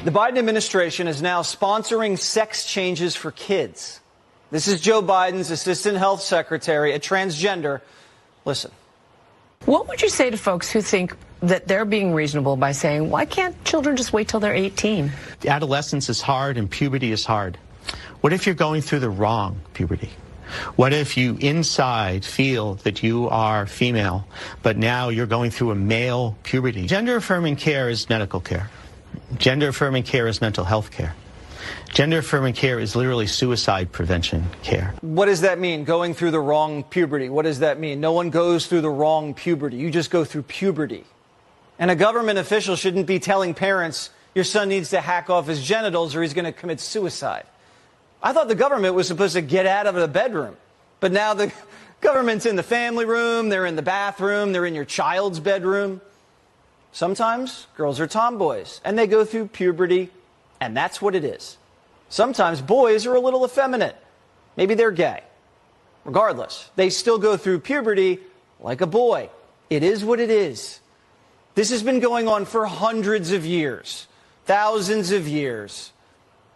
The Biden administration is now sponsoring sex changes for kids. This is Joe Biden's assistant health secretary, a transgender. Listen. What would you say to folks who think that they're being reasonable by saying, why can't children just wait till they're 18? Adolescence is hard and puberty is hard. What if you're going through the wrong puberty? What if you inside feel that you are female, but now you're going through a male puberty? Gender-affirming care is medical care. Gender-affirming care is mental health care. Gender-affirming care is literally suicide prevention care. What does that mean, going through the wrong puberty? What does that mean? No one goes through the wrong puberty. You just go through puberty. And a government official shouldn't be telling parents, your son needs to hack off his genitals or he's going to commit suicide. I thought the government was supposed to get out of the bedroom. But now the government's in the family room, they're in the bathroom, they're in your child's bedroom. Sometimes girls are tomboys, and they go through puberty, and that's what it is. Sometimes boys are a little effeminate. Maybe they're gay. Regardless, they still go through puberty like a boy. It is what it is. This has been going on for hundreds of years, thousands of years.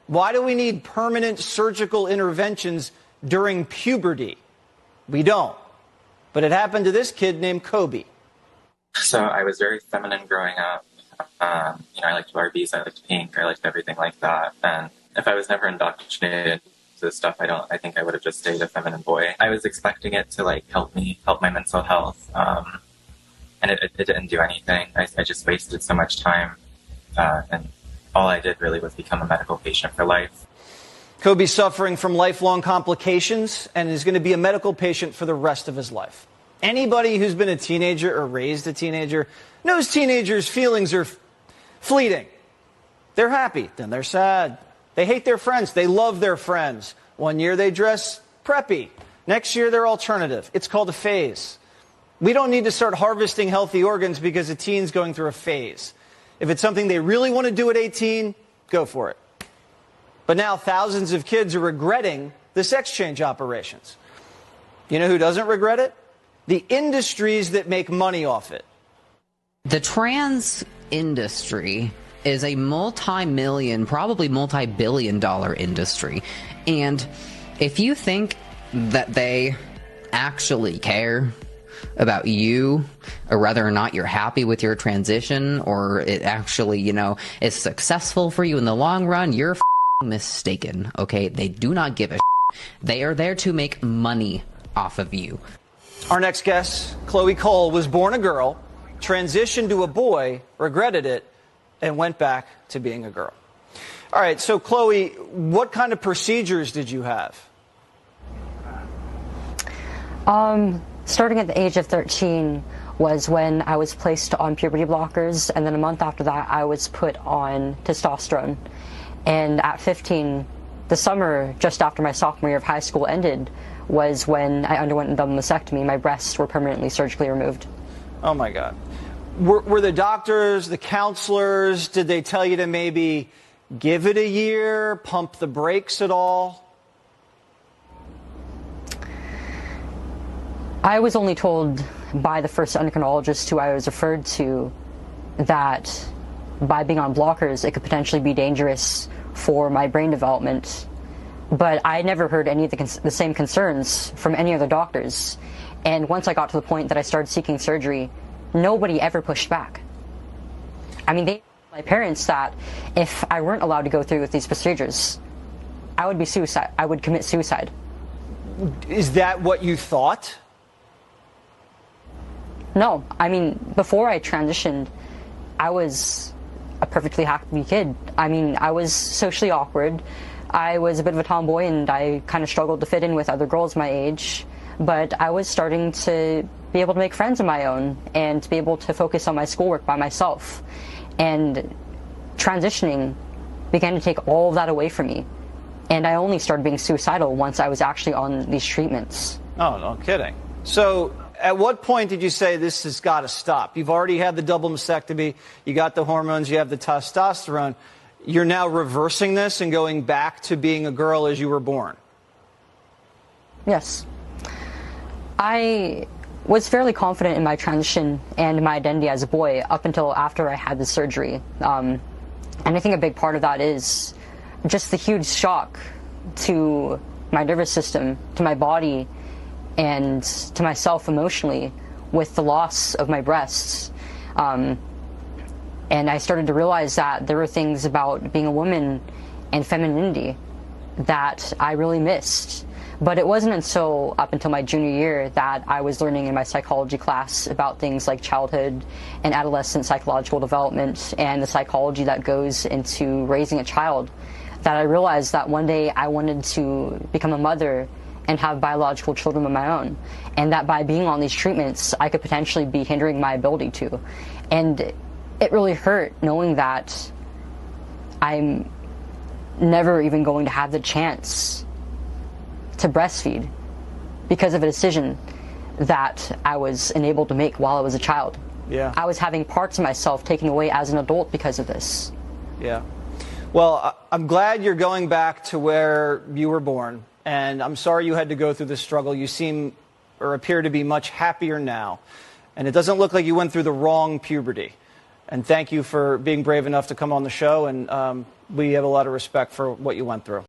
Why do we need permanent surgical interventions during puberty? We don't. But it happened to this kid named Kobe. So I was very feminine growing up. I liked Barbies, I liked pink, I liked everything like that. And if I was never indoctrinated to this stuff, I think I would have just stayed a feminine boy. I was expecting it to help my mental health. And it didn't do anything. I just wasted so much time. And all I did really was become a medical patient for life. Kobe's suffering from lifelong complications and is going to be a medical patient for the rest of his life. Anybody who's been a teenager or raised a teenager knows teenagers' feelings are fleeting. They're happy, then they're sad. They hate their friends, they love their friends. One year they dress preppy. Next year they're alternative. It's called a phase. We don't need to start harvesting healthy organs because a teen's going through a phase. If it's something they really want to do at 18, go for it. But now thousands of kids are regretting the sex change operations. You know who doesn't regret it? The industries that make money off it. The trans industry is a multi-million, probably multi-billion-dollar industry. And if you think that they actually care about you, or whether or not you're happy with your transition, or it actually, is successful for you in the long run, you're mistaken, okay? They do not give a They are there to make money off of you. Our next guest, Chloe Cole, was born a girl, transitioned to a boy, regretted it, and went back to being a girl. All right, so Chloe, what kind of procedures did you have? Starting at the age of 13 was when I was placed on puberty blockers, and then a month after that I was put on testosterone. And at 15, the summer just after my sophomore year of high school ended, was when I underwent a double mastectomy. My breasts were permanently surgically removed. Oh my God. Were the doctors, the counselors, did they tell you to maybe give it a year, pump the brakes at all? I was only told by the first endocrinologist who I was referred to that by being on blockers, it could potentially be dangerous for my brain development. But I never heard any of the same concerns from any other doctors. And once I got to the point that I started seeking surgery, nobody ever pushed back. I mean, they told my parents that if I weren't allowed to go through with these procedures, I would commit suicide. Is that what you thought? No. I mean, before I transitioned, I was a perfectly happy kid. I mean, I was socially awkward. I was a bit of a tomboy, and I kind of struggled to fit in with other girls my age. But I was starting to be able to make friends of my own and to be able to focus on my schoolwork by myself. And transitioning began to take all of that away from me. And I only started being suicidal once I was actually on these treatments. Oh, no kidding. So at what point did you say this has got to stop? You've already had the double mastectomy, you got the hormones, you have the testosterone. You're now reversing this and going back to being a girl as you were born. Yes. I was fairly confident in my transition and my identity as a boy up until after I had the surgery. And I think a big part of that is just the huge shock to my nervous system, to my body, and to myself emotionally with the loss of my breasts. And I started to realize that there were things about being a woman and femininity that I really missed. But it wasn't until up until my junior year that I was learning in my psychology class about things like childhood and adolescent psychological development and the psychology that goes into raising a child that I realized that one day I wanted to become a mother and have biological children of my own, and that by being on these treatments I could potentially be hindering my ability to. And it really hurt knowing that I'm never even going to have the chance to breastfeed because of a decision that I was enabled to make while I was a child. Yeah. I was having parts of myself taken away as an adult because of this. Yeah. Well, I'm glad you're going back to where you were born, and I'm sorry you had to go through this struggle. You seem or appear to be much happier now, and it doesn't look like you went through the wrong puberty. And thank you for being brave enough to come on the show, and we have a lot of respect for what you went through.